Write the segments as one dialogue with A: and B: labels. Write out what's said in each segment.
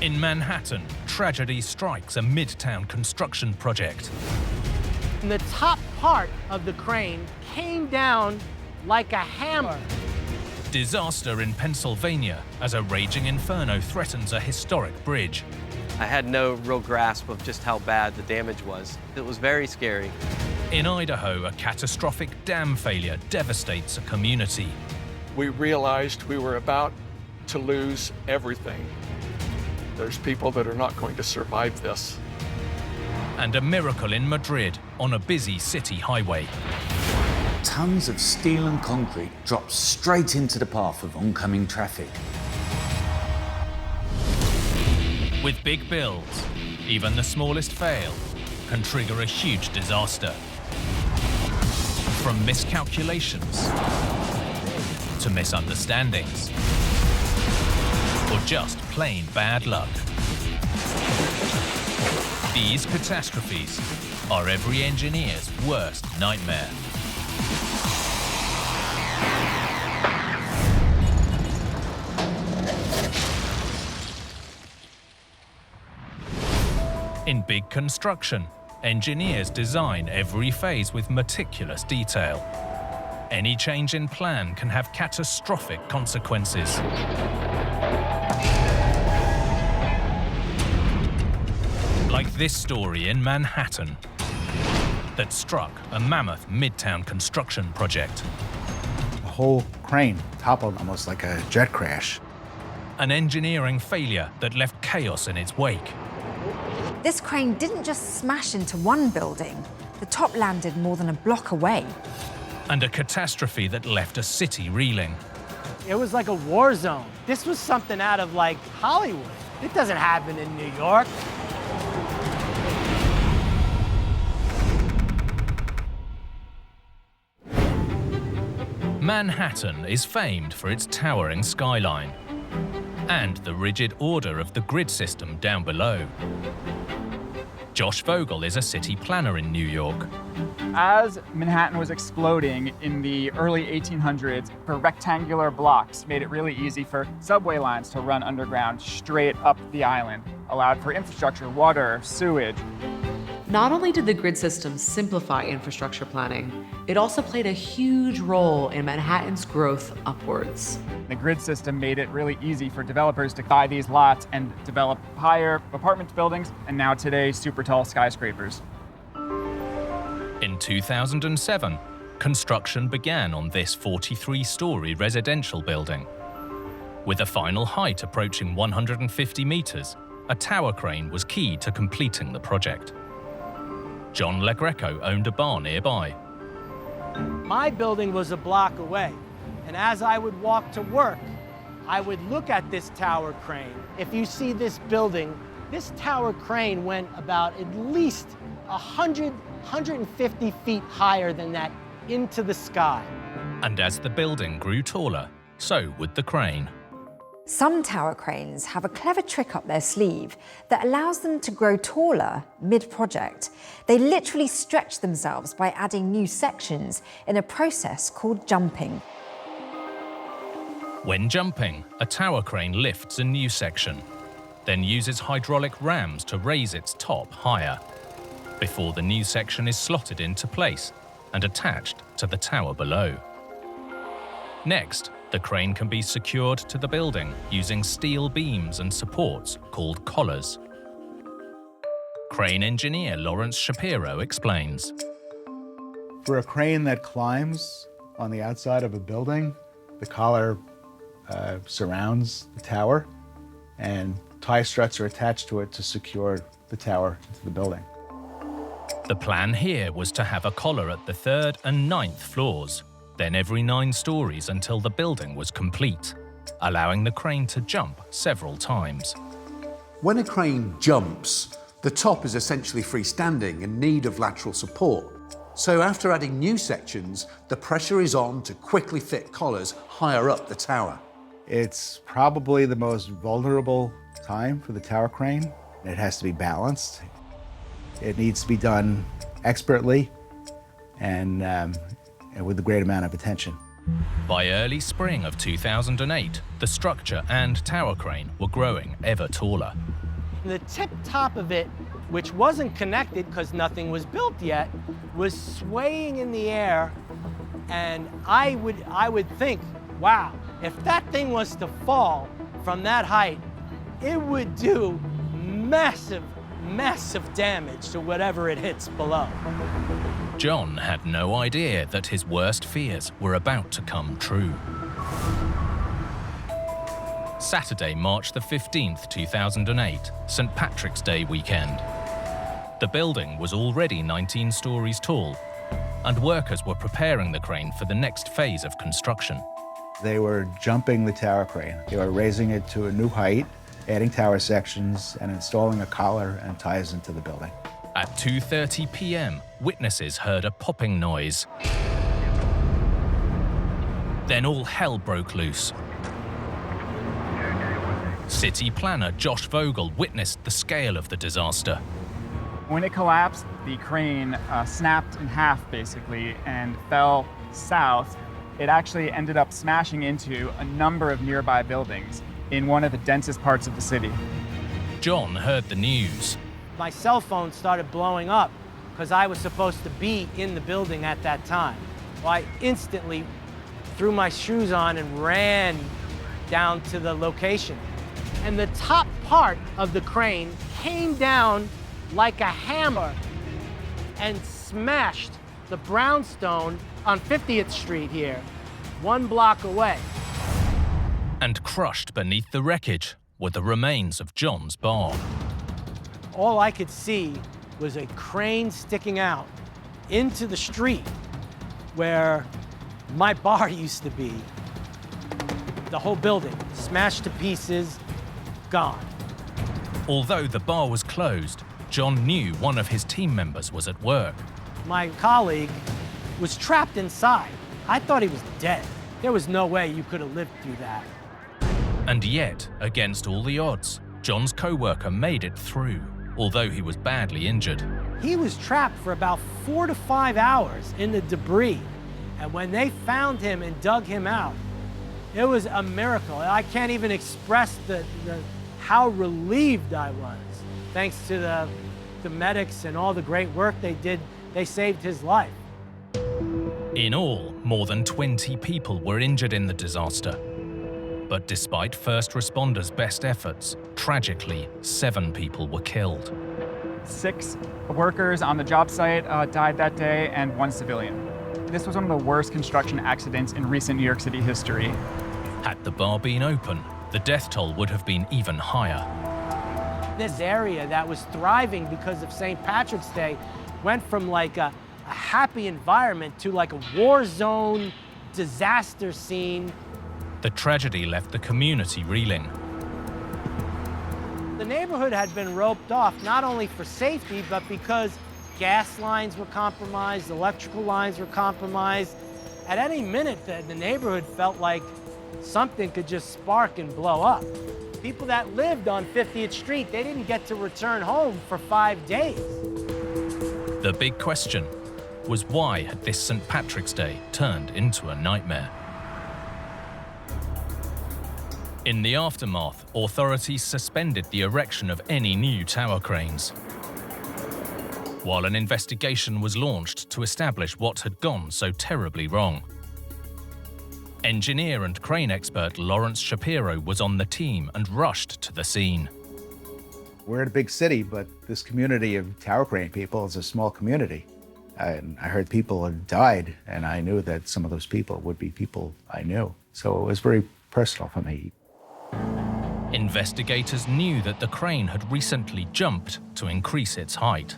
A: In Manhattan, tragedy strikes a midtown construction project.
B: And the top part of the crane came down like a hammer.
A: Disaster in Pennsylvania as a raging inferno threatens a historic bridge.
C: I had no real grasp of just how bad the damage was. It was very scary.
A: In Idaho, a catastrophic dam failure devastates a community.
D: We realized we were about to lose everything. There's people that are not going to survive this.
A: And a miracle in Madrid on a busy city highway.
E: Tons of steel and concrete drop straight into the path of oncoming traffic.
A: With big builds, even the smallest fail can trigger a huge disaster. From miscalculations to misunderstandings, or just plain bad luck. These catastrophes are every engineer's worst nightmare. In big construction, engineers design every phase with meticulous detail. Any change in plan can have catastrophic consequences. Like this story in Manhattan that struck a mammoth midtown construction project.
F: The whole crane toppled almost like a jet crash.
A: An engineering failure that left chaos in its wake.
G: This crane didn't just smash into one building. The top landed more than a block away.
A: And a catastrophe that left a city reeling.
B: It was like a war zone. This was something out of like Hollywood. It doesn't happen in New York.
A: Manhattan is famed for its towering skyline and the rigid order of the grid system down below. Josh Vogel is a city planner in New York.
H: As Manhattan was exploding in the early 1800s, for rectangular blocks made it really easy for subway lines to run underground straight up the island, allowed for infrastructure, water, sewage.
I: Not only did the grid system simplify infrastructure planning, it also played a huge role in Manhattan's growth upwards.
H: The grid system made it really easy for developers to buy these lots and develop higher apartment buildings, and now today, super tall skyscrapers.
A: In 2007, construction began on this 43-story residential building. With a final height approaching 150 meters, a tower crane was key to completing the project. John LeGreco owned a bar nearby.
B: My building was a block away, and as I would walk to work, I would look at this tower crane. If you see this building, this tower crane went about at least 150 feet higher than that into the sky.
A: And as the building grew taller, so would the crane.
G: Some tower cranes have a clever trick up their sleeve that allows them to grow taller mid-project. They literally stretch themselves by adding new sections in a process called jumping.
A: When jumping, a tower crane lifts a new section, then uses hydraulic rams to raise its top higher, before the new section is slotted into place and attached to the tower below. Next, the crane can be secured to the building using steel beams and supports called collars. Crane engineer Lawrence Shapiro explains.
F: For a crane that climbs on the outside of a building, the collar surrounds the tower, and tie struts are attached to it to secure the tower to the building.
A: The plan here was to have a collar at the 3rd and 9th floors, then every 9 stories until the building was complete, allowing the crane to jump several times.
J: When a crane jumps, the top is essentially freestanding in need of lateral support. So after adding new sections, the pressure is on to quickly fit collars higher up the tower.
F: It's probably the most vulnerable time for the tower crane. It has to be balanced. It needs to be done expertly and with a great amount of attention.
A: By early spring of 2008, the structure and tower crane were growing ever taller.
B: The tip top of it, which wasn't connected because nothing was built yet, was swaying in the air. And I would think, wow, if that thing was to fall from that height, it would do massive, massive damage to whatever it hits below.
A: John had no idea that his worst fears were about to come true. Saturday, March the 15th, 2008, St. Patrick's Day weekend. The building was already 19 stories tall, and workers were preparing the crane for the next phase of construction.
F: They were jumping the tower crane. They were raising it to a new height, adding tower sections, and installing a collar and ties into the building.
A: At 2:30 p.m., witnesses heard a popping noise. Then all hell broke loose. City planner Josh Vogel witnessed the scale of the disaster.
H: When it collapsed, the crane snapped in half, basically, and fell south. It actually ended up smashing into a number of nearby buildings in one of the densest parts of the city.
A: John heard the news.
B: My cell phone started blowing up because I was supposed to be in the building at that time. Well, I instantly threw my shoes on and ran down to the location. And the top part of the crane came down like a hammer and smashed the brownstone on 50th Street here, 1 block away.
A: And crushed beneath the wreckage were the remains of John's bar.
B: All I could see was a crane sticking out into the street where my bar used to be. The whole building smashed to pieces, gone.
A: Although the bar was closed, John knew one of his team members was at work.
B: My colleague was trapped inside. I thought he was dead. There was no way you could have lived through that.
A: And yet, against all the odds, John's co-worker made it through, although he was badly injured.
B: He was trapped for about 4 to 5 hours in the debris. And when they found him and dug him out, it was a miracle. I can't even express how relieved I was. Thanks to the medics and all the great work they did, they saved his life.
A: In all, more than 20 people were injured in the disaster. But despite first responders' best efforts, tragically, 7 people were killed.
H: 6 workers on the job site died that day, and 1 civilian. This was one of the worst construction accidents in recent New York City history.
A: Had the bar been open, the death toll would have been even higher.
B: This area that was thriving because of St. Patrick's Day went from like a happy environment to like a war zone, disaster scene.
A: The tragedy left the community reeling.
B: The neighborhood had been roped off not only for safety, but because gas lines were compromised, electrical lines were compromised. At any minute, the neighborhood felt like something could just spark and blow up. People that lived on 50th Street, they didn't get to return home for 5 days.
A: The big question was, why had this St. Patrick's Day turned into a nightmare? In the aftermath, authorities suspended the erection of any new tower cranes, while an investigation was launched to establish what had gone so terribly wrong. Engineer and crane expert Lawrence Shapiro was on the team and rushed to the scene.
F: We're in a big city, but this community of tower crane people is a small community. I heard people had died, and I knew that some of those people would be people I knew. So it was very personal for me.
A: Investigators knew that the crane had recently jumped to increase its height.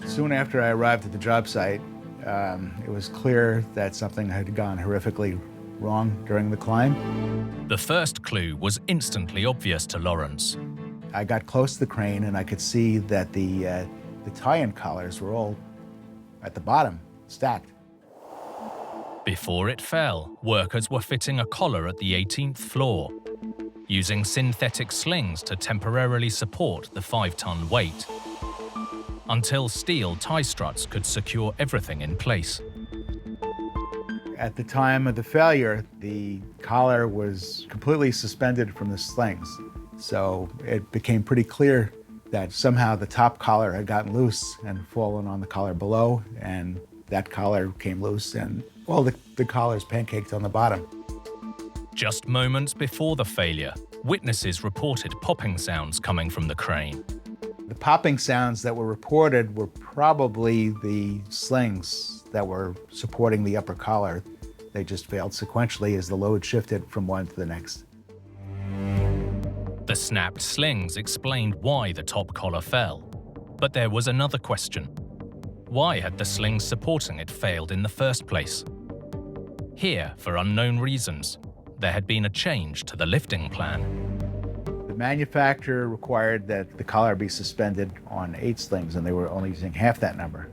F: Soon after I arrived at the job site, it was clear that something had gone horrifically wrong during the climb.
A: The first clue was instantly obvious to Lawrence.
F: I got close to the crane and I could see that the tie-in collars were all at the bottom, stacked.
A: Before it fell, workers were fitting a collar at the 18th floor, using synthetic slings to temporarily support the 5-ton weight, until steel tie struts could secure everything in place.
F: At the time of the failure, the collar was completely suspended from the slings. So it became pretty clear that somehow the top collar had gotten loose and fallen on the collar below, and that collar came loose, and all the collars pancaked on the bottom.
A: Just moments before the failure, witnesses reported popping sounds coming from the crane.
F: The popping sounds that were reported were probably the slings that were supporting the upper collar. They just failed sequentially as the load shifted from one to the next.
A: The snapped slings explained why the top collar fell. But there was another question. Why had the slings supporting it failed in the first place? Here, for unknown reasons, there had been a change to the lifting plan.
F: The manufacturer required that the collar be suspended on 8 slings, and they were only using half that number.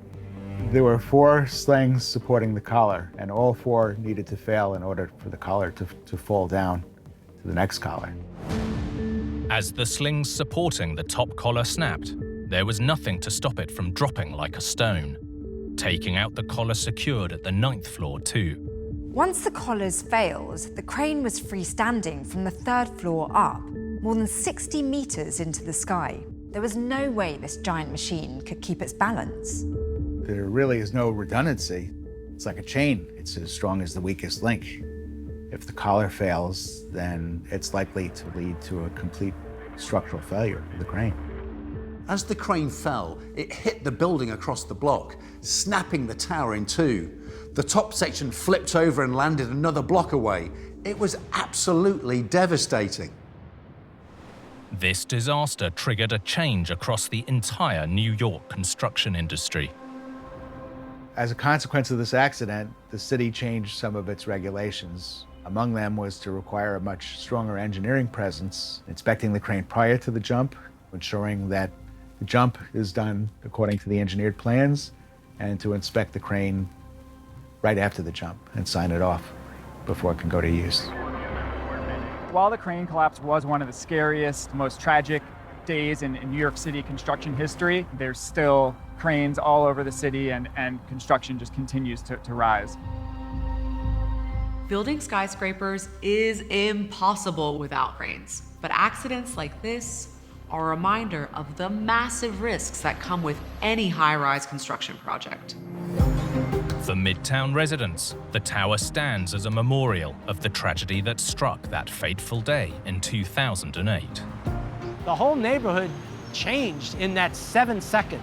F: There were 4 slings supporting the collar, and all 4 needed to fail in order for the collar to fall down to the next collar.
A: As the slings supporting the top collar snapped, there was nothing to stop it from dropping like a stone, taking out the collar secured at the 9th floor too.
G: Once the collars failed, the crane was freestanding from the 3rd floor up, more than 60 meters into the sky. There was no way this giant machine could keep its balance.
F: There really is no redundancy. It's like a chain. It's as strong as the weakest link. If the collar fails, then it's likely to lead to a complete structural failure of the crane.
J: As the crane fell, it hit the building across the block, snapping the tower in two. The top section flipped over and landed another block away. It was absolutely devastating.
A: This disaster triggered a change across the entire New York construction industry.
F: As a consequence of this accident, the city changed some of its regulations. Among them was to require a much stronger engineering presence, inspecting the crane prior to the jump, ensuring that the jump is done according to the engineered plans, and to inspect the crane right after the jump and sign it off before it can go to use.
H: While the crane collapse was one of the scariest, most tragic days in New York City construction history, there's still cranes all over the city, and construction just continues to rise.
I: Building skyscrapers is impossible without cranes, but accidents like this are a reminder of the massive risks that come with any high-rise construction project.
A: For Midtown residents, the tower stands as a memorial of the tragedy that struck that fateful day in 2008.
B: The whole neighborhood changed in that 7 seconds.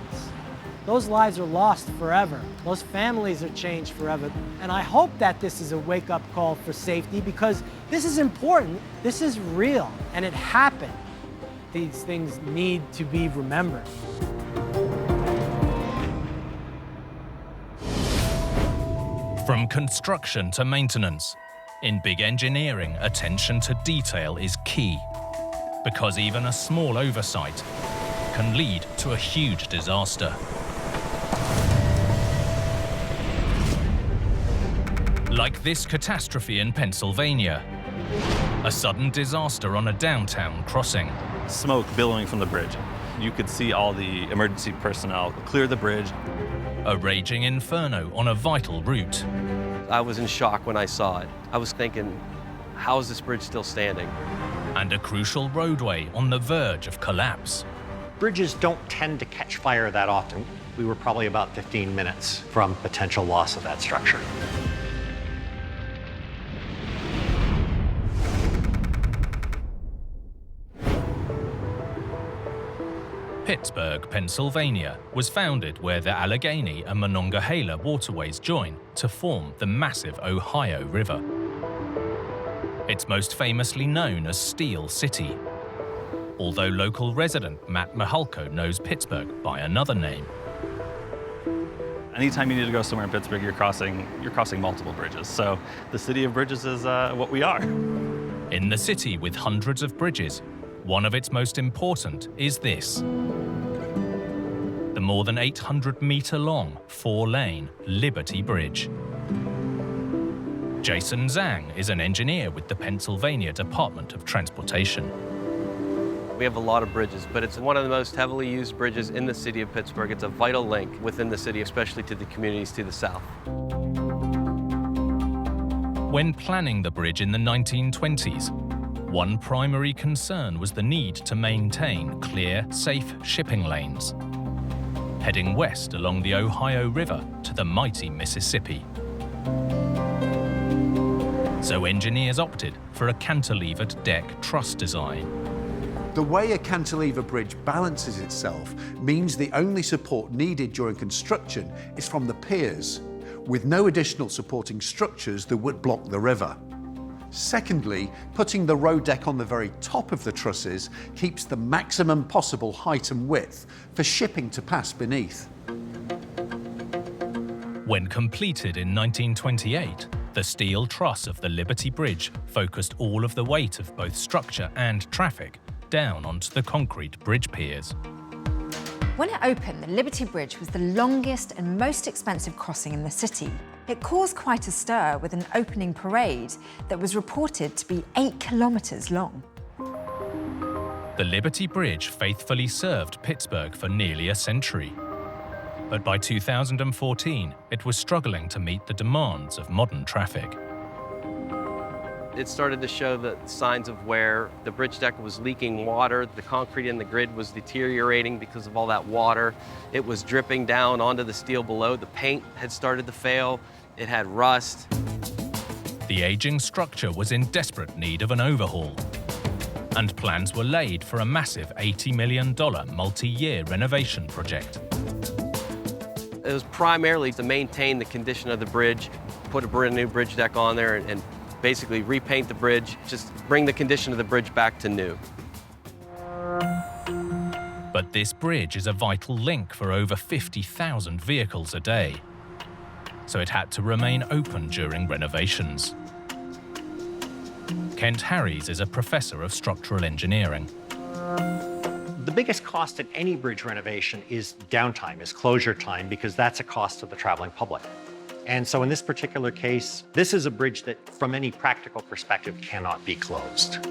B: Those lives are lost forever. Those families are changed forever. And I hope that this is a wake-up call for safety, because this is important, this is real, and it happened. These things need to be remembered.
A: From construction to maintenance, in big engineering, attention to detail is key, because even a small oversight can lead to a huge disaster. Like this catastrophe in Pennsylvania, a sudden disaster on a downtown crossing.
K: Smoke billowing from the bridge. You could see all the emergency personnel clear the bridge.
A: A raging inferno on a vital route.
C: I was in shock when I saw it. I was thinking, how is this bridge still standing?
A: And a crucial roadway on the verge of collapse.
L: Bridges don't tend to catch fire that often. We were probably about 15 minutes from potential loss of that structure.
A: Pittsburgh, Pennsylvania, was founded where the Allegheny and Monongahela waterways join to form the massive Ohio River. It's most famously known as Steel City, although local resident Matt Mihalko knows Pittsburgh by another name.
K: Anytime you need to go somewhere in Pittsburgh, you're crossing multiple bridges. So the city of bridges is what we are.
A: In the city with hundreds of bridges, one of its most important is this. The more than 800-meter-long, 4-lane Liberty Bridge. Jason Zhang is an engineer with the Pennsylvania Department of Transportation.
C: We have a lot of bridges, but it's one of the most heavily used bridges in the city of Pittsburgh. It's a vital link within the city, especially to the communities to the south.
A: When planning the bridge in the 1920s, One primary concern was the need to maintain clear, safe shipping lanes, heading west along the Ohio River to the mighty Mississippi. So engineers opted for a cantilevered deck truss design.
J: The way a cantilever bridge balances itself means the only support needed during construction is from the piers, with no additional supporting structures that would block the river. Secondly, putting the road deck on the very top of the trusses keeps the maximum possible height and width for shipping to pass beneath.
A: When completed in 1928, the steel truss of the Liberty Bridge focused all of the weight of both structure and traffic down onto the concrete bridge piers.
G: When it opened, the Liberty Bridge was the longest and most expensive crossing in the city. It caused quite a stir with an opening parade that was reported to be 8 kilometers long.
A: The Liberty Bridge faithfully served Pittsburgh for nearly a century. But by 2014, it was struggling to meet the demands of modern traffic.
C: It started to show the signs of where the bridge deck was leaking water, the concrete in the grid was deteriorating because of all that water. It was dripping down onto the steel below. The paint had started to fail. It had rust.
A: The aging structure was in desperate need of an overhaul, and plans were laid for a massive $80 million multi-year renovation project.
C: It was primarily to maintain the condition of the bridge, put a brand new bridge deck on there and basically repaint the bridge, just bring the condition of the bridge back to new.
A: But this bridge is a vital link for over 50,000 vehicles a day, so it had to remain open during renovations. Kent Harries is a professor of structural engineering.
L: The biggest cost in any bridge renovation is downtime, is closure time, because that's a cost to the traveling public. And so in this particular case, this is a bridge that, from any practical perspective, cannot be closed.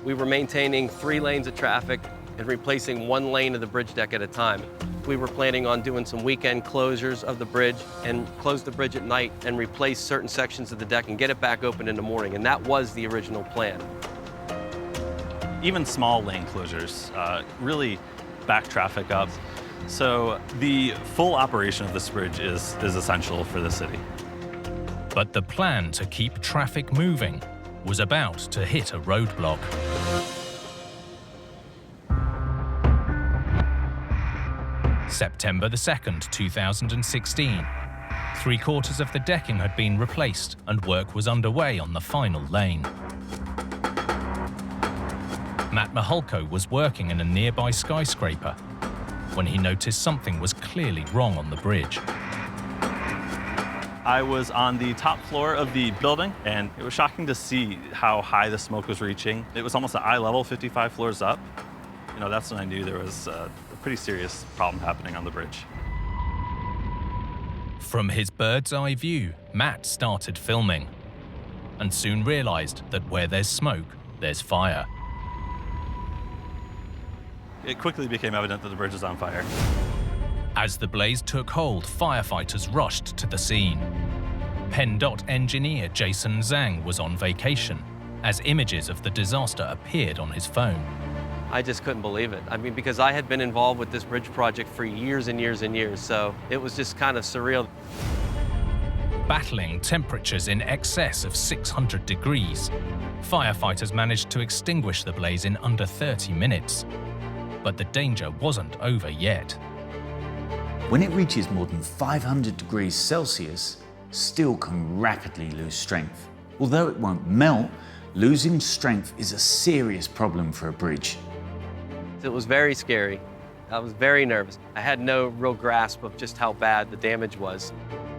C: We were maintaining 3 lanes of traffic and replacing 1 lane of the bridge deck at a time. We were planning on doing some weekend closures of the bridge and close the bridge at night and replace certain sections of the deck and get it back open in the morning, and that was the original plan.
K: Even small lane closures really back traffic up. So the full operation of this bridge is essential for the city.
A: But the plan to keep traffic moving was about to hit a roadblock. September the 2nd, 2016. 3/4 of the decking had been replaced and work was underway on the final lane. Matt Mahalko was working in a nearby skyscraper when he noticed something was clearly wrong on the bridge.
K: I was on the top floor of the building, and it was shocking to see how high the smoke was reaching. It was almost at eye level, 55 floors up. You know, that's when I knew there was a pretty serious problem happening on the bridge.
A: From his bird's eye view, Matt started filming and soon realized that where there's smoke, there's fire.
K: It quickly became evident that the bridge was on fire.
A: As the blaze took hold, firefighters rushed to the scene. PennDOT engineer Jason Zhang was on vacation as images of the disaster appeared on his phone.
C: I just couldn't believe it. I mean, because I had been involved with this bridge project for years and years and years, so it was just kind of surreal.
A: Battling temperatures in excess of 600 degrees, firefighters managed to extinguish the blaze in under 30 minutes. But the danger wasn't over yet.
E: When it reaches more than 500 degrees Celsius, steel can rapidly lose strength. Although it won't melt, losing strength is a serious problem for a bridge.
C: It was very scary. I was very nervous. I had no real grasp of just how bad the damage was.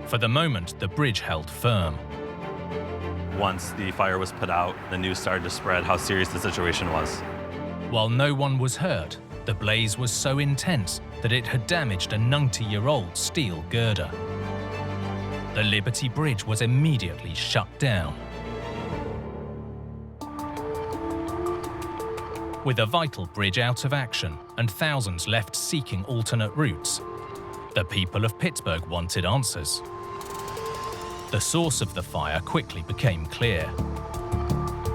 A: For the moment, the bridge held firm.
K: Once the fire was put out, the news started to spread how serious the situation was.
A: While no one was hurt, the blaze was so intense that it had damaged a 90-year-old steel girder. The Liberty Bridge was immediately shut down. With a vital bridge out of action and thousands left seeking alternate routes, the people of Pittsburgh wanted answers. The source of the fire quickly became clear.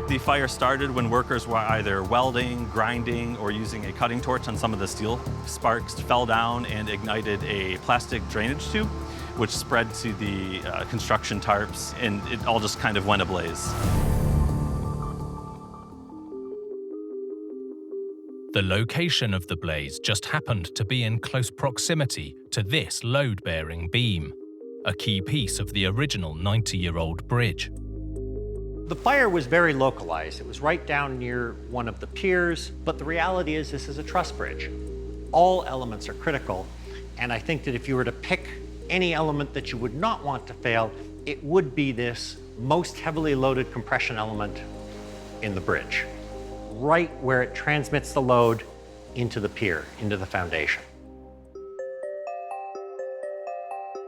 K: The fire started when workers were either welding, grinding, or using a cutting torch on some of the steel. Sparks fell down and ignited a plastic drainage tube, which spread to the construction tarps, and it all just kind of went ablaze.
A: The location of the blaze just happened to be in close proximity to this load-bearing beam, a key piece of the original 90-year-old bridge.
L: The fire was very localized. It was right down near one of the piers, but the reality is this is a truss bridge. All elements are critical, and I think that if you were to pick any element that you would not want to fail, it would be this most heavily loaded compression element in the bridge, right where it transmits the load into the pier, into the foundation.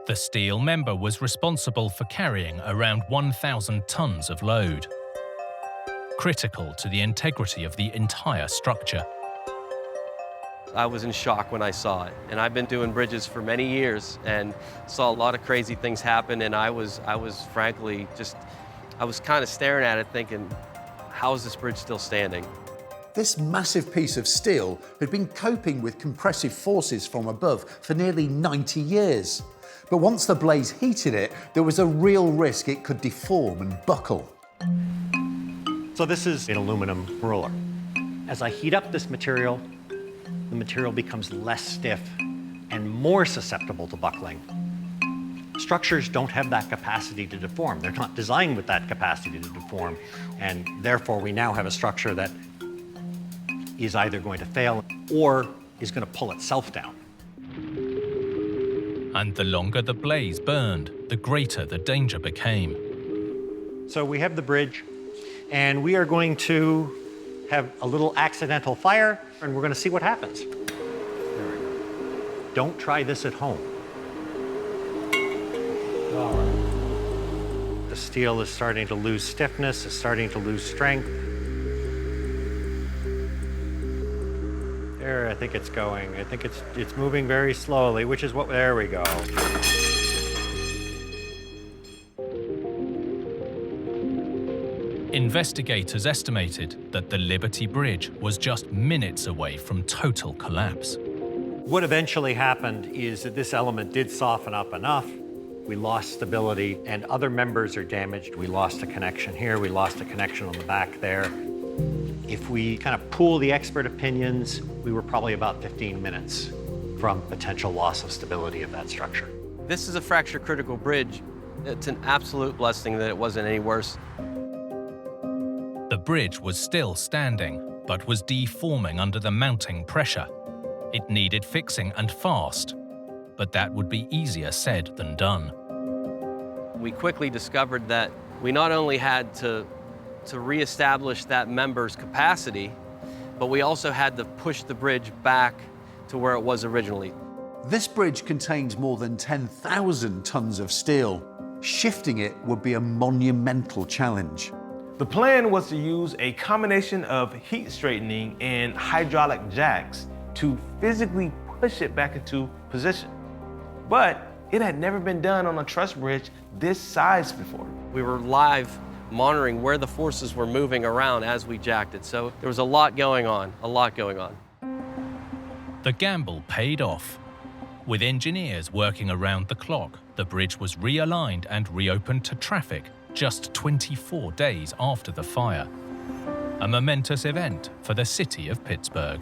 A: The steel member was responsible for carrying around 1,000 tons of load, critical to the integrity of the entire structure.
C: I was in shock when I saw it, and I've been doing bridges for many years and saw a lot of crazy things happen, and I was frankly I was kind of staring at it thinking, how is this bridge still standing?
J: This massive piece of steel had been coping with compressive forces from above for nearly 90 years. But once the blaze heated it, there was a real risk it could deform and buckle.
L: So this is an aluminum roller. As I heat up this material, the material becomes less stiff and more susceptible to buckling. Structures don't have that capacity to deform. They're not designed with that capacity to deform, and therefore we now have a structure that is either going to fail or is going to pull itself down.
A: And the longer the blaze burned, the greater the danger became.
L: So we have the bridge, and we are going to have a little accidental fire, and we're going to see what happens. There we go. Don't try this at home. All right. The steel is starting to lose stiffness, is starting to lose strength. There, I think it's going. I think it's moving very slowly, which is what, there we go.
A: Investigators estimated that the Liberty Bridge was just minutes away from total collapse.
L: What eventually happened is that this element did soften up enough. We lost stability, and other members are damaged. We lost a connection here, we lost a connection on the back there. If we kind of pool the expert opinions, we were probably about 15 minutes from potential loss of stability of that structure.
C: This is a fracture-critical bridge. It's an absolute blessing that it wasn't any worse.
A: The bridge was still standing, but was deforming under the mounting pressure. It needed fixing and fast, but that would be easier said than done.
C: We quickly discovered that we not only had to reestablish that member's capacity, but we also had to push the bridge back to where it was originally.
J: This bridge contains more than 10,000 tons of steel. Shifting it would be a monumental challenge.
M: The plan was to use a combination of heat straightening and hydraulic jacks to physically push it back into position. But it had never been done on a truss bridge this size before.
C: We were live monitoring where the forces were moving around as we jacked it. So there was a lot going on,
A: The gamble paid off. With engineers working around the clock, the bridge was realigned and reopened to traffic just 24 days after the fire. A momentous event for the city of Pittsburgh.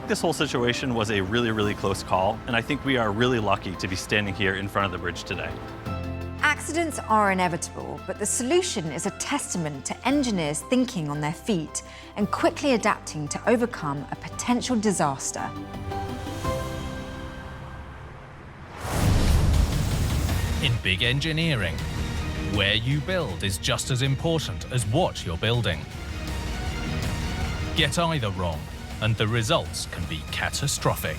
K: This whole situation was a really, really close call, and I think we are really lucky to be standing here in front of the bridge today.
G: Accidents are inevitable, but the solution is a testament to engineers thinking on their feet and quickly adapting to overcome a potential disaster.
A: In big engineering, where you build is just as important as what you're building. Get either wrong, and the results can be catastrophic.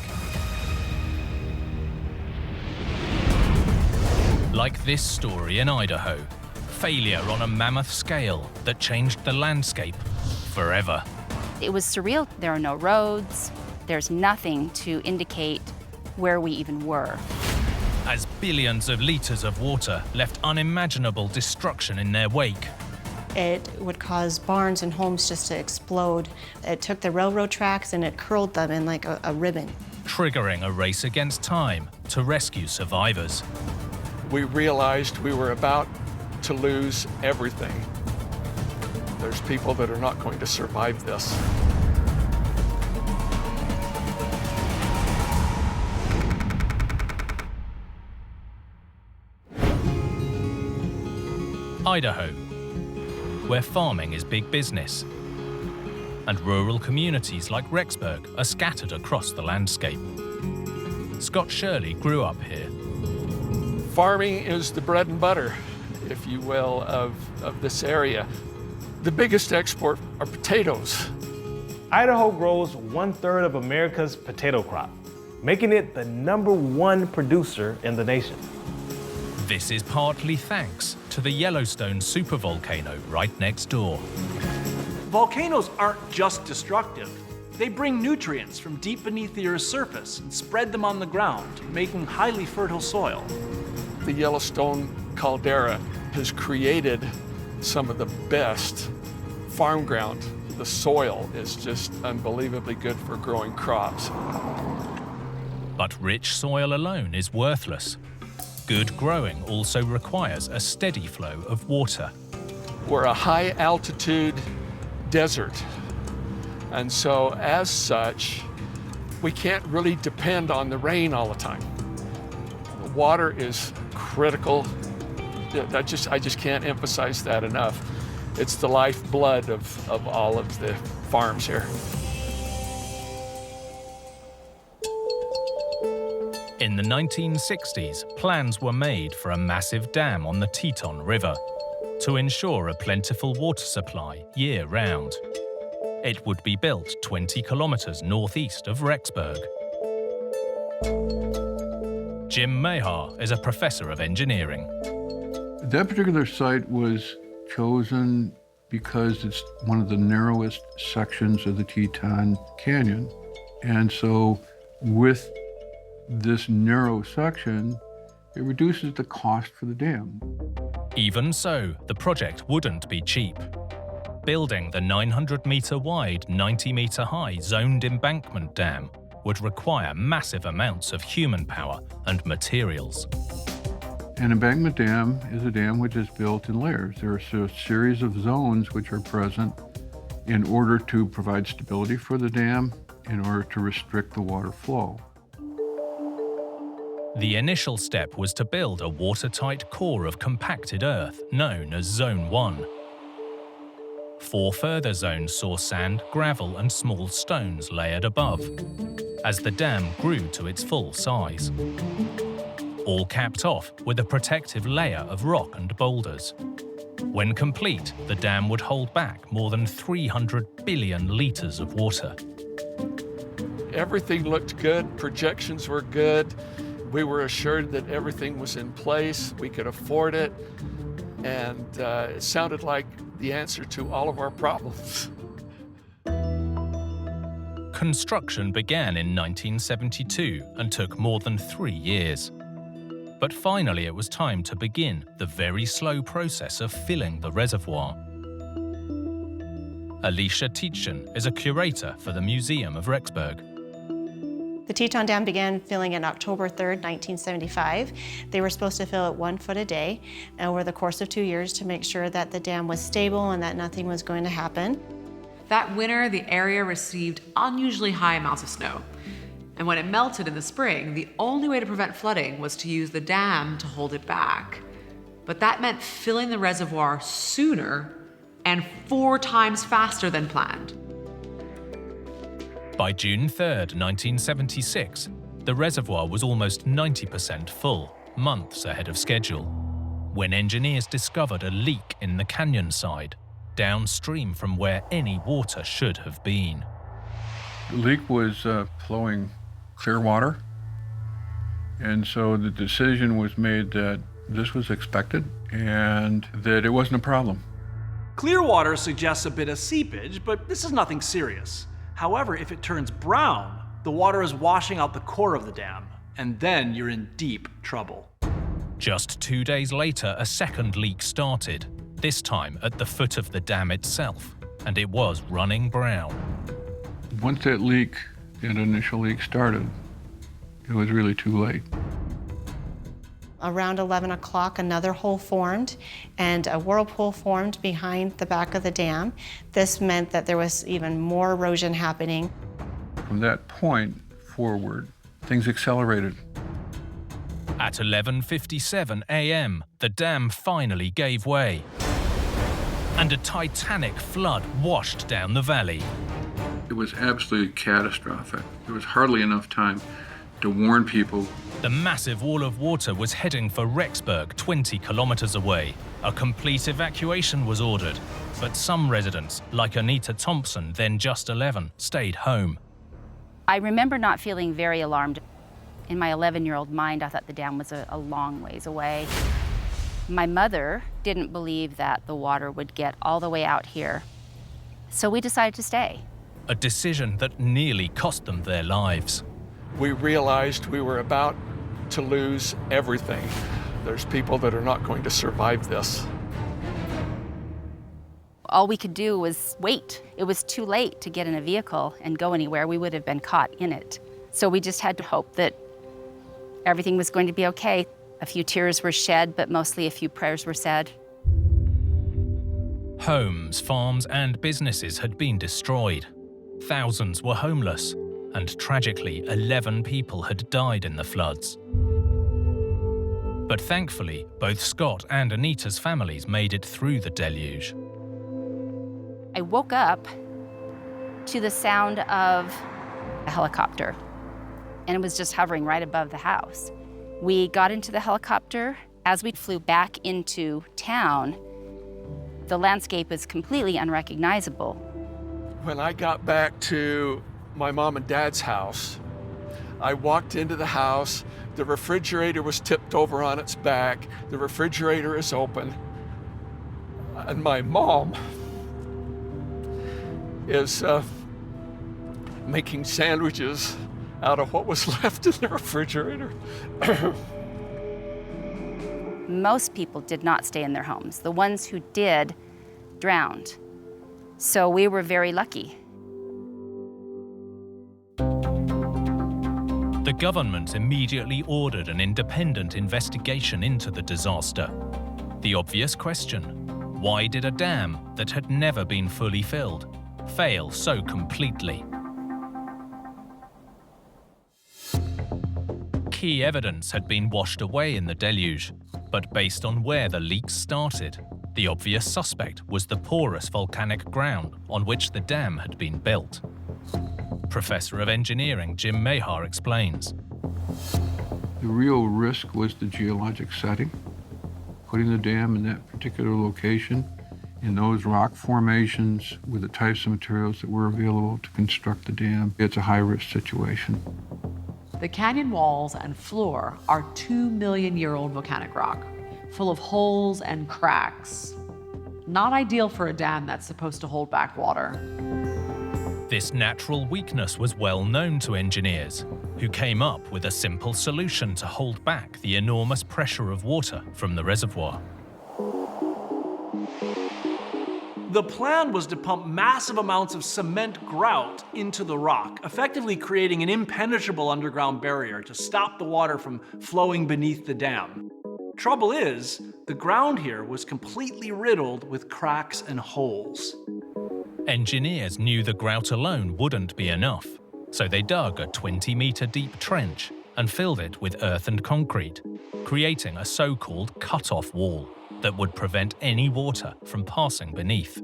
A: Like this story in Idaho, failure on a mammoth scale that changed the landscape forever.
N: It was surreal. There are no roads. There's nothing to indicate where we even were.
A: As billions of liters of water left unimaginable destruction in their wake,
O: It would cause barns and homes just to explode. It took the railroad tracks and it curled them in like a ribbon.
A: Triggering a race against time to rescue survivors.
D: We realized we were about to lose everything. There's people that are not going to survive this.
A: Idaho, where farming is big business, and rural communities like Rexburg are scattered across the landscape. Scott Shirley grew up here.
D: Farming is the bread and butter, if you will, of this area. The biggest export are potatoes.
M: Idaho grows 1/3 of America's potato crop, making it the #1 producer in the nation.
A: This is partly thanks to the Yellowstone supervolcano right next door.
P: Volcanoes aren't just destructive. They bring nutrients from deep beneath the Earth's surface and spread them on the ground, making highly fertile soil.
D: The Yellowstone caldera has created some of the best farm ground. The soil is just unbelievably good for growing crops.
A: But rich soil alone is worthless. Good growing also requires a steady flow of water.
D: We're a high altitude desert, and so as such, we can't really depend on the rain all the time. The water is critical. I just can't emphasize that enough. It's the lifeblood of all of the farms here.
A: In the 1960s, plans were made for a massive dam on the Teton River to ensure a plentiful water supply year-round. It would be built 20 kilometers northeast of Rexburg. Jim Mahar is a professor of engineering.
Q: That particular site was chosen because it's one of the narrowest sections of the Teton Canyon. And so with this narrow section, it reduces the cost for the dam.
A: Even so, the project wouldn't be cheap. Building the 900-meter wide, 90-meter high zoned embankment dam would require massive amounts of human power and materials.
Q: An embankment dam is a dam which is built in layers. There are a series of zones which are present in order to provide stability for the dam, in order to restrict the water flow.
A: The initial step was to build a watertight core of compacted earth known as Zone 1. 4 further zones saw sand, gravel and small stones layered above, as the dam grew to its full size. All capped off with a protective layer of rock and boulders. When complete, the dam would hold back more than 300 billion liters of water.
D: Everything looked good, projections were good. We were assured that everything was in place, we could afford it, and it sounded like the answer to all of our problems.
A: Construction began in 1972 and took more than 3 years. But finally it was time to begin the very slow process of filling the reservoir. Alicia Tietjen is a curator for the Museum of Rexburg.
O: The Teton Dam began filling on October 3rd, 1975. They were supposed to fill it 1 foot a day over the course of 2 years to make sure that the dam was stable and that nothing was going to happen.
I: That winter, the area received unusually high amounts of snow. And when it melted in the spring, the only way to prevent flooding was to use the dam to hold it back. But that meant filling the reservoir sooner and 4 times faster than planned.
A: By June 3rd, 1976, the reservoir was almost 90% full, months ahead of schedule, when engineers discovered a leak in the canyon side, downstream from where any water should have been.
Q: The leak was flowing clear water, and so the decision was made that this was expected and that it wasn't a problem.
P: Clear water suggests a bit of seepage, but this is nothing serious. However, if it turns brown, the water is washing out the core of the dam, and then you're in deep trouble.
A: Just 2 days later, a second leak started, this time at the foot of the dam itself, and it was running brown.
Q: Once that initial leak started, it was really too late.
O: Around 11 o'clock, another hole formed and a whirlpool formed behind the back of the dam. This meant that there was even more erosion happening.
Q: From that point forward, things accelerated.
A: At 11:57 a.m., the dam finally gave way, and a titanic flood washed down the valley.
Q: It was absolutely catastrophic. There was hardly enough time to warn people.
A: The massive wall of water was heading for Rexburg, 20 kilometers away. A complete evacuation was ordered, but some residents, like Anita Thompson, then just 11, stayed home.
N: I remember not feeling very alarmed. In my 11-year-old mind, I thought the dam was a long ways away. My mother didn't believe that the water would get all the way out here, so we decided to stay.
A: A decision that nearly cost them their lives.
D: We realized we were about to lose everything. There's people that are not going to survive this.
N: All we could do was wait. It was too late to get in a vehicle and go anywhere. We would have been caught in it. So we just had to hope that everything was going to be okay. A few tears were shed, but mostly a few prayers were said.
A: Homes, farms, and businesses had been destroyed. Thousands were homeless, and tragically, 11 people had died in the floods. But thankfully, both Scott and Anita's families made it through the deluge.
N: I woke up to the sound of a helicopter, and it was just hovering right above the house. We got into the helicopter. As we flew back into town, the landscape was completely unrecognizable.
D: When I got back to my mom and dad's house, I walked into the house. The refrigerator was tipped over on its back. The refrigerator is open. And my mom is making sandwiches out of what was left in the refrigerator.
N: Most people did not stay in their homes. The ones who did drowned. So we were very lucky.
A: The government immediately ordered an independent investigation into the disaster. The obvious question: why did a dam that had never been fully filled fail so completely? Key evidence had been washed away in the deluge, but based on where the leaks started, the obvious suspect was the porous volcanic ground on which the dam had been built. Professor of Engineering Jim Mahar explains.
Q: The real risk was the geologic setting. Putting the dam in that particular location, in those rock formations with the types of materials that were available to construct the dam, it's a high-risk situation.
I: The canyon walls and floor are 2-million-year-old volcanic rock, full of holes and cracks. Not ideal for a dam that's supposed to hold back water.
A: This natural weakness was well known to engineers, who came up with a simple solution to hold back the enormous pressure of water from the reservoir.
P: The plan was to pump massive amounts of cement grout into the rock, effectively creating an impenetrable underground barrier to stop the water from flowing beneath the dam. Trouble is, the ground here was completely riddled with cracks and holes.
A: Engineers knew the grout alone wouldn't be enough, so they dug a 20-meter deep trench and filled it with earth and concrete, creating a so-called cut-off wall that would prevent any water from passing beneath.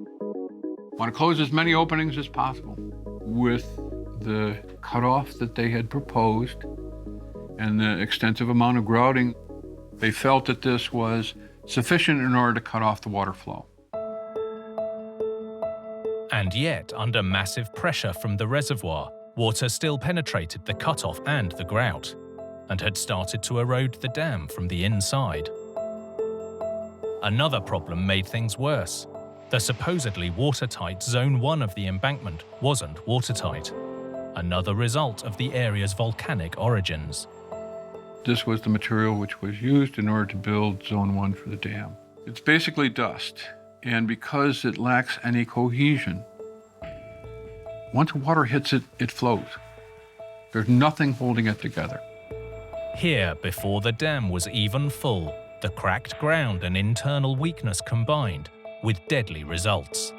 Q: Want to close as many openings as possible. With the cutoff that they had proposed and the extensive amount of grouting, they felt that this was sufficient in order to cut off the water flow.
A: And yet, under massive pressure from the reservoir, water still penetrated the cutoff and the grout, and had started to erode the dam from the inside. Another problem made things worse. The supposedly watertight Zone 1 of the embankment wasn't watertight, another result of the area's volcanic origins.
Q: This was the material which was used in order to build Zone 1 for the dam. It's basically dust. And because it lacks any cohesion, once water hits it, it flows. There's nothing holding it together.
A: Here, before the dam was even full, the cracked ground and internal weakness combined, with deadly results.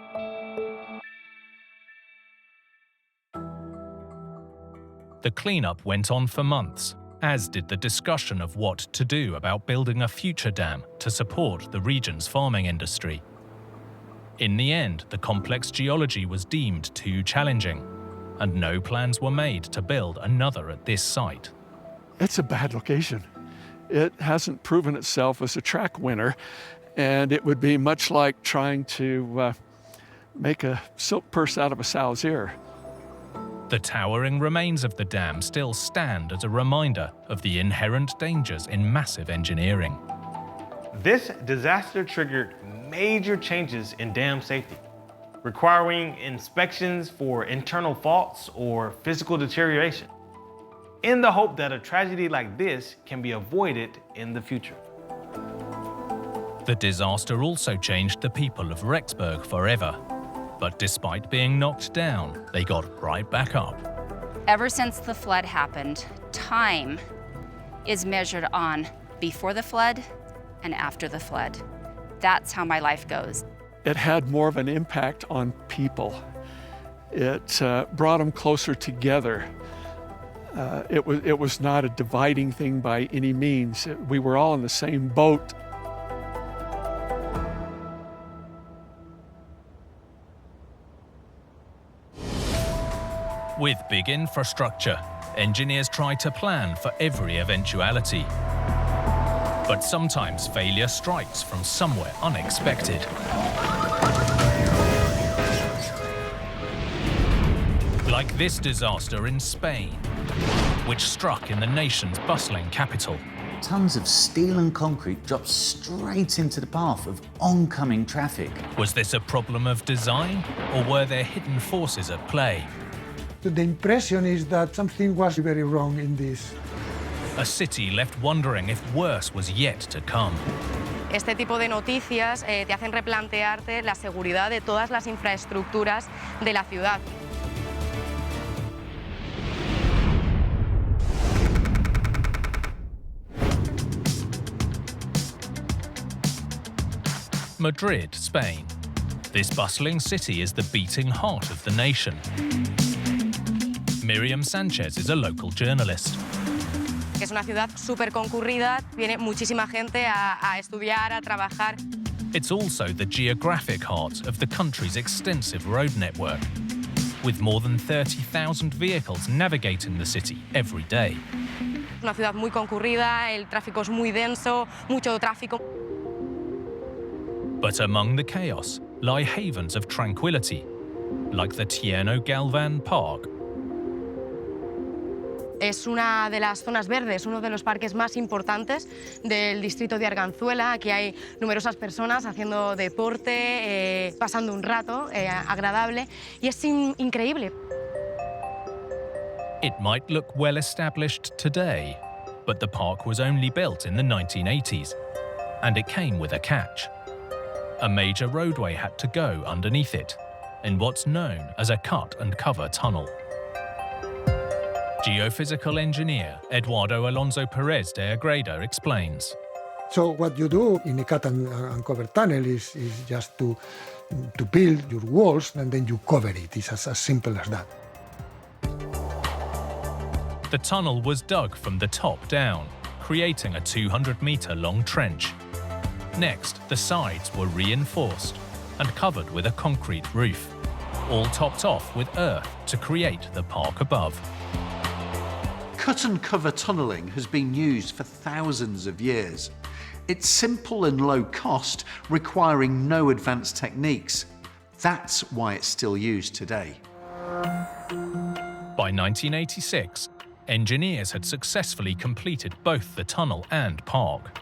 A: The cleanup went on for months, as did the discussion of what to do about building a future dam to support the region's farming industry. In the end, the complex geology was deemed too challenging, and no plans were made to build another at this site.
D: It's a bad location. It hasn't proven itself as a track winner, and it would be much like trying to make a silk purse out of a sow's ear.
A: The towering remains of the dam still stand as a reminder of the inherent dangers in massive engineering.
M: This disaster triggered major changes in dam safety, requiring inspections for internal faults or physical deterioration, in the hope that a tragedy like this can be avoided in the future.
A: The disaster also changed the people of Rexburg forever. But despite being knocked down, they got right back up.
N: Ever since the flood happened, time is measured on before the flood and after the flood. That's how my life goes.
D: It had more of an impact on people. It brought them closer together. It was not a dividing thing by any means. We were all in the same boat.
A: With big infrastructure, engineers try to plan for every eventuality. But sometimes failure strikes from somewhere unexpected. Like this disaster in Spain, which struck in the nation's bustling capital.
E: Tons of steel and concrete dropped straight into the path of oncoming traffic.
A: Was this a problem of design, or were there hidden forces at play?
R: The impression is that something was very wrong in this.
A: A city left wondering if worse was yet to come.
S: Este tipo de noticias te hacen replantearte la seguridad de todas las infraestructuras de la ciudad.
A: Madrid, Spain. This bustling city is the beating heart of the nation. Miriam Sanchez is a local journalist.
S: Es una ciudad súper concurrida, viene muchísima gente a estudiar, a trabajar.
A: It's also the geographic heart of the country's extensive road network, with more than 30,000 vehicles navigating the city every day.
S: Es una ciudad muy concurrida, el tráfico es muy denso, mucho tráfico.
A: But among the chaos lie havens of tranquility, like the Tierno Galvan Park.
S: Es una de las zonas verdes, uno de los parques más importantes del distrito de Arganzuela. Aquí hay numerosas personas haciendo deporte, pasando un rato agradable, y es increíble.
A: It might look well established today, but the park was only built in the 1980s, and it came with a catch. A major roadway had to go underneath it, in what's known as a cut-and-cover tunnel. Geophysical engineer Eduardo Alonso Perez de Agreda explains.
R: So what you do in a cut and cover tunnel is just to build your walls and then you cover it. It's as simple as that.
A: The tunnel was dug from the top down, creating a 200-meter-long trench. Next, the sides were reinforced and covered with a concrete roof, all topped off with earth to create the park above.
J: Cut and cover tunnelling has been used for thousands of years. It's simple and low cost, requiring no advanced techniques. That's why it's still used today.
A: By 1986, engineers had successfully completed both the tunnel and park.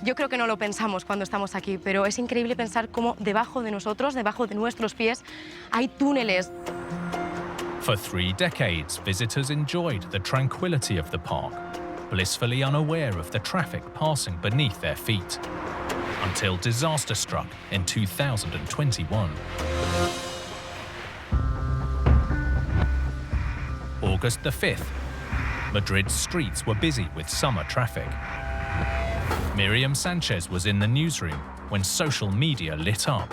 S: Yo creo que no lo pensamos cuando estamos aquí, pero es increíble pensar cómo debajo de nosotros, debajo de nuestros pies, hay túneles.
A: For 3 decades, visitors enjoyed the tranquility of the park, blissfully unaware of the traffic passing beneath their feet. until disaster struck in 2021. August the 5th, Madrid's streets were busy with summer traffic. Miriam Sanchez was in the newsroom when social media lit up.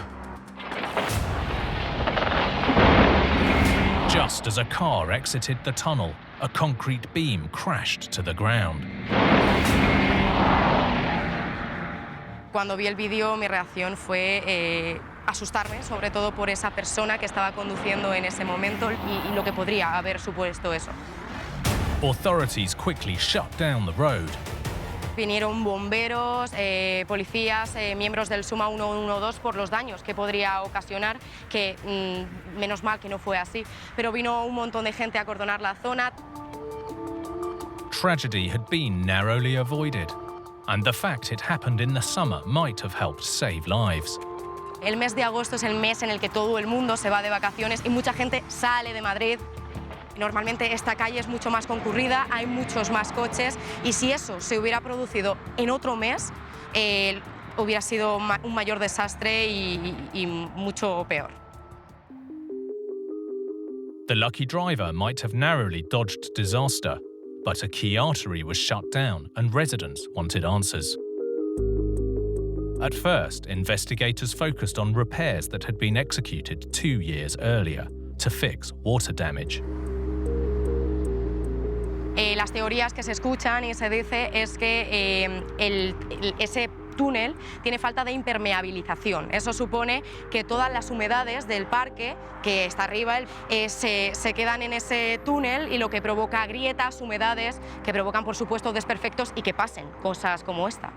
A: Just as a car exited the tunnel, a concrete beam crashed to the ground.
S: Cuando vi el vídeo, mi reacción fue asustarme, sobre todo por esa persona que estaba conduciendo en ese momento y lo que podría haber supuesto eso.
A: Authorities quickly shut down the road.
S: Vinieron bomberos, policías, miembros del Suma 112 por los daños que podría ocasionar, que menos mal que no fue así. Pero vino un montón de gente a acordonar la zona.
A: Tragedy had been narrowly avoided, and the fact it happened in the summer might have helped save lives.
S: El mes de agosto es el mes en el que todo el mundo se va de vacaciones y mucha gente sale de Madrid. Normalmente esta calle es mucho más concurrida, hay muchos más coches y si eso se hubiera producido en otro mes, hubiera sido un mayor desastre y mucho peor.
A: The lucky driver might have narrowly dodged disaster, but a key artery was shut down and residents wanted answers. At first, investigators focused on repairs that had been executed 2 years earlier to fix water damage.
S: Las teorías que se escuchan y se dice es que ese túnel tiene falta de impermeabilización. Eso supone que todas las humedades del parque, que está arriba, se quedan en ese túnel y lo que provoca grietas, humedades, que provocan, por supuesto, desperfectos y que pasen cosas como esta.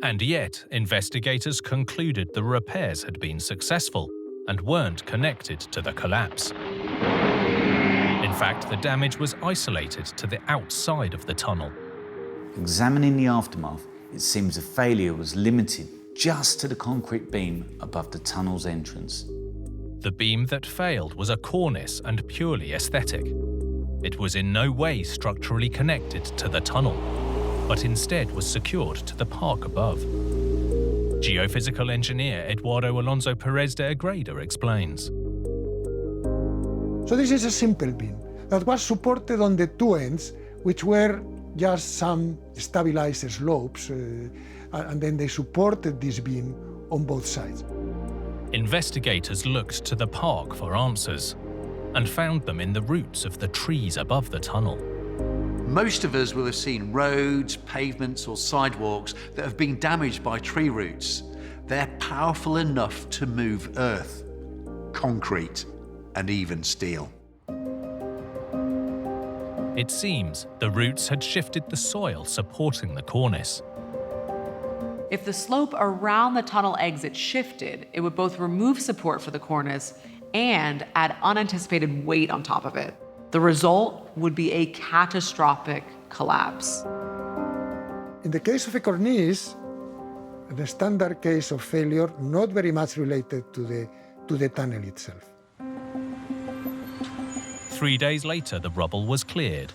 A: And yet, investigators concluded the repairs had been successful and weren't connected to the collapse. In fact, the damage was isolated to the outside of the tunnel.
E: Examining the aftermath, it seems the failure was limited just to the concrete beam above the tunnel's entrance.
A: The beam that failed was a cornice and purely aesthetic. It was in no way structurally connected to the tunnel, but instead was secured to the park above. Geophysical engineer Eduardo Alonso Perez de Agreda explains.
R: So this is a simple beam that was supported on the two ends, which were just some stabilized slopes, and then they supported this beam on both sides.
A: Investigators looked to the park for answers and found them in the roots of the trees above the tunnel.
J: Most of us will have seen roads, pavements or sidewalks that have been damaged by tree roots. They're powerful enough to move earth, concrete and even steel.
A: It seems the roots had shifted the soil supporting the cornice.
I: If the slope around the tunnel exit shifted, it would both remove support for the cornice and add unanticipated weight on top of it. The result would be a catastrophic collapse.
R: In the case of a cornice, the standard case of failure not very much related to the tunnel itself.
A: 3 days later, the rubble was cleared,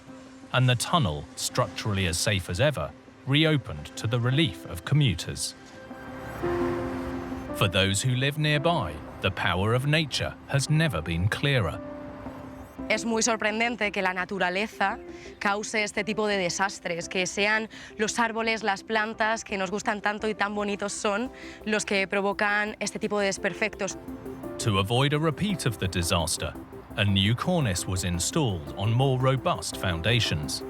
A: and the tunnel, structurally as safe as ever, reopened to the relief of commuters. For those who live nearby, the power of nature has never been clearer.
S: Es muy sorprendente que la naturaleza cause este tipo de desastres, que sean los árboles, las plantas que nos gustan tanto y tan bonitos son los que provocan este tipo de desperfectos.
A: To avoid a repeat of the disaster, a new cornice was installed on more robust foundations,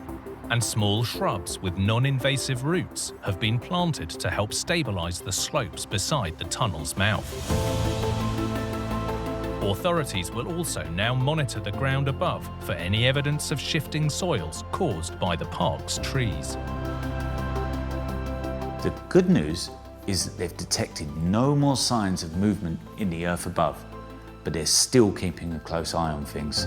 A: and small shrubs with non-invasive roots have been planted to help stabilize the slopes beside the tunnel's mouth. Authorities will also now monitor the ground above for any evidence of shifting soils caused by the park's trees.
E: The good news is that they've detected no more signs of movement in the earth above, but they're still keeping a close eye on things.